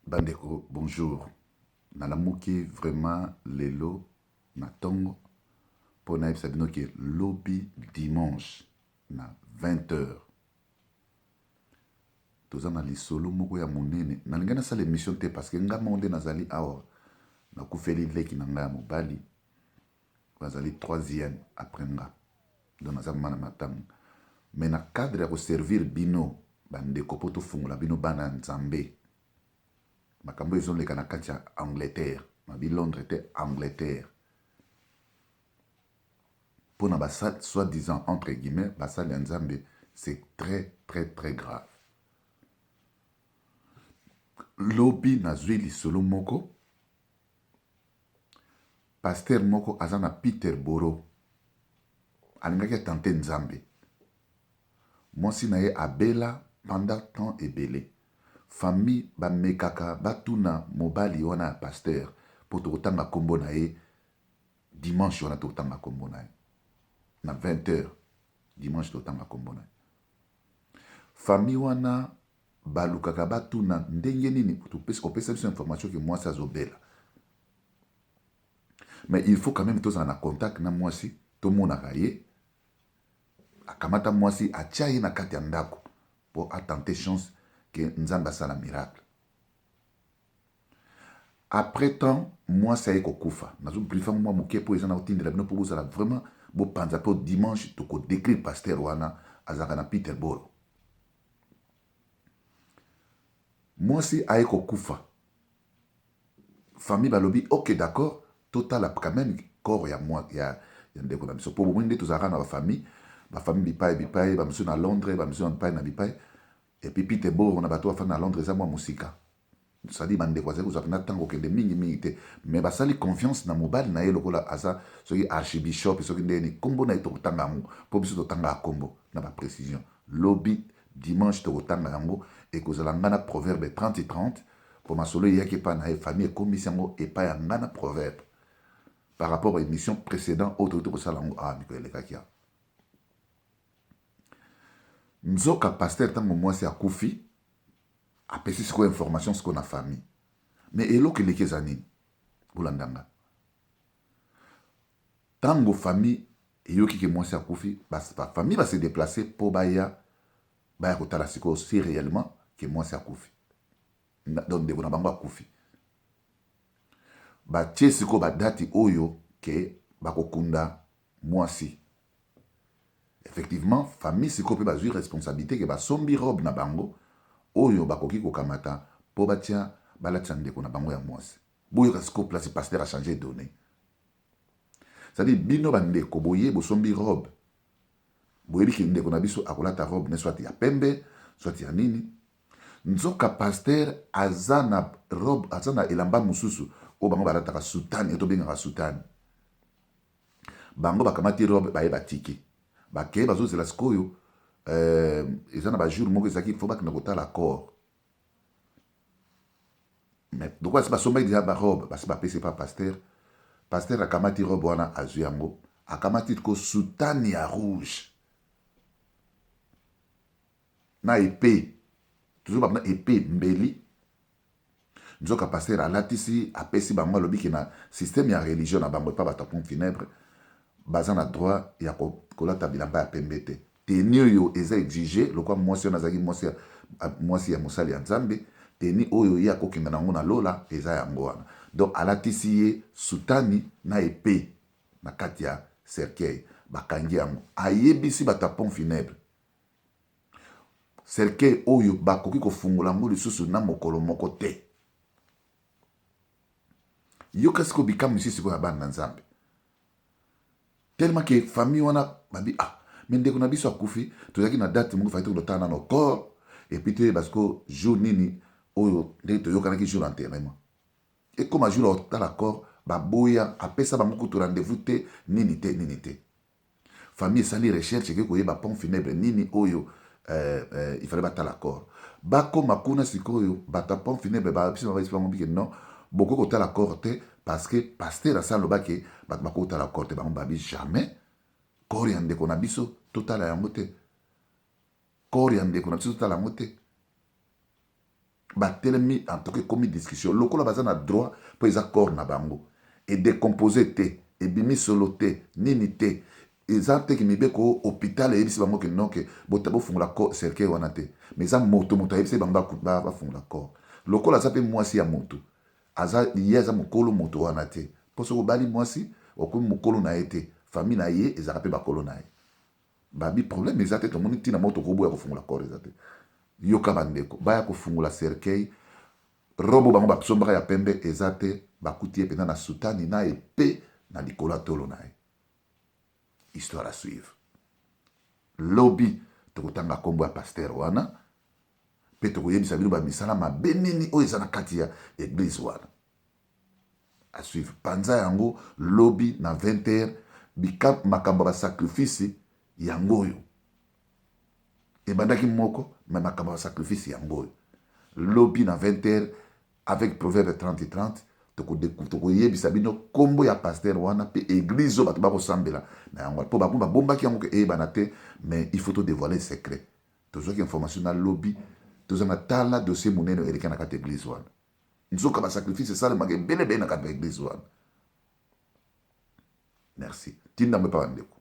Bandeko, bonjour. Nalamuki vraiment lelo na tongo pour na sabino que lobby dimanche na 20h. Toza na lisolo moko ya monene. Nalinga na sala émission te parce que nga monde nazali awa na kufeli leki na nga ya mobali. Nazali troisième après nga. Donc nazali mana matam. Mais na cadre ya servir bino bandeko po tofungula bino bana nzambe. Makambo ezoleka na kati ya Angleterre. Mabi Londres te Angleterre. Pour na basal, soi-disant, entre guillemets, basal ya nzambe, c'est très, très, très grave. Lobi na zwi lisolo moko, pasteur moko azana Peterborough, alingaki atante nzambe. Mwasi na ye abela pendant temps ebele. Famille bamekaka batuna mobali wana ya pasteur pour tokotanga kombo na ye dimanche wana tokotanga kombo na ye. Na 20h dimanche tokotanga kombo na ye. Famille wana balukaka batuna ndenge nini opesa biso information ke mwasi azobela. Mais il faut quand même tozala na contact na mwasi tomonaka ye akamata mwasi atia ye na kati ya ndako pour attenter chance que nzambe asala miracle. Après temps mwasi aye kokufa nazo briefa mwa moke po ezana otindela bino po bozala vraiment bo panza po dimanche toko décrire pasteur wana azaka na Peterborough. Mwasi aye kokufa. Famille balobi OK d'accord total quand même corps ya moi ya ndeko na biso po bominde tozaka na ba famille bipai ba monsieur na Londres ba monsieur na bipai na bipai et puis Peterborough on a bato afana na Londres za mwa musika. Ça dit bande kwa zeko zapena tango kende mingi te mais basali confiance na mobile na ye lokola asa soki archbishop soki ndeni kombo na ito kutanga ngo po biso totanga kombo na ba précision lobby dimanche to kutanga ngo et kozala ngana proverbe 30 et 30 pour ma solo yaki pa na famille commission et pa ya ngana proverbe par rapport à l'émission précédente autre to kosala ngo Michael Kakia nzoka pasteur tango mwasi akufi apesi siko information siko na famille mais eloko elekeza nini bulandanga tango famille eyoki ke mwasi akufi famille va se déplacer pour baya kotala siko si réellement ke mwasi akufi donc ndeko na bango akufi batie siko badati oyo ke bakokunda mwasi. Effectivement famille siko pe bazwi responsabilité ke basombi robe na bango oyo bakoki kokamata po batia balatisa ndeko na bango ya mwasi. Boyoka siko place pasteur a changé donné. C'est-à-dire bino bandeko boye bosombi robe. Boyebi ki ndeko na biso akolata robe ne soit ya pembe, soit ya nini. Nzoka pasteur azana robe, azana elamba mususu o bango balataka soutane eto bengaka soutane. Bango bakamati robe baye batiki. Bakeye bazozela sikoyo ezana ba jour moko ezaki faut bakina kotala corps. Mais pourquoi c'est pas sommeil déjà ba robe parce que pese pas pasteur akamati robe wana azwi yango akamati ko soutane ya rouge na épée toujours ba épée mbeli nzoka pasteur alatisi apesi bango alobi ke na système ya religion na bango pa batapon funèbre baza na droit ya kolata bilamba ya pembe te. Teni oyo eza exigé lokwa mwasi oyo nazalaki mwasi ya mosali ya nzambe teni oyo ye akokenda nango na lola eza yango wana donc alatisi ye sutani na épée na kati ya cercueil bakangi yango ayebisi batapon funèbre cercueil oyo bakoki kofungola yango lisusu na mokolo moko te. Yoka siko bikamu siko ya bana na nzambe tellement que famille wana babi mais ndeko na biso akufi tozaki na date moko fayite kolotana na corps et puis te parce que jour nini oyo ndenge toyokanaki jour enterrement et comme jour otala corps baboya apesa bango kutu rendez-vous te nini te famille esali recherche ke koyeba pont funèbre nini oyo il fallait batala corps bakoma kuna sikoyo bata pont funèbre babisa bango bike non boko kotala corps te parce que pasteur asala lobaki bakotala corps te bango babi jamais corps ya ndeko na biso totala yango te corps ya ndeko na biso totala yango te batelemi en tout cas comme discussion lokola baza na droit po eza corps na bango et décomposé te ebimi solo te nini te eza te ki mibeko hôpital eyebisi bango ke non ke bofungola cercueil wana te mais eza moto ayebisi bango bafungola corps lokola aza mpe mwasi ya moto ye aza mokolo moto wana te mpo soki obali mwasi okomi mokolo na ye te famille na ye ezalaka mpe bakolo na ye babi problème eza te tomoni ntina moko tokoboya kofungola corps eza te yoka bandeko baya kofungola cercueil robo bango basombaka ya pembe eza te bakuti ye mpenza na sutani na epe na likolo ya tolo na ye histoire à suivre lobi tokotanga nkombo ya paster wana mpe tokoyebisa bino bamisala mabe nini oyo eza na kati ya eglise wana à suivre panza yango lobi na 20h makambo ya basacrifice yango oyo ebandaki moko me makambo ya sacrifice yango oyo lobi na 20h avec proverbe 30 et 30 tokoyebisa bino kombo ya paster wana mpe église oyo bato bakosambela na yango mpo bango babombaki yango ke eyebana te mais il faut todévoiler secret tozwaki information na lobi toza na tala dossier monene eleki na kati église wana nzoka basacrifice esalemaka ebelebele na kati ya église wana merci tinda mpe pa bandeko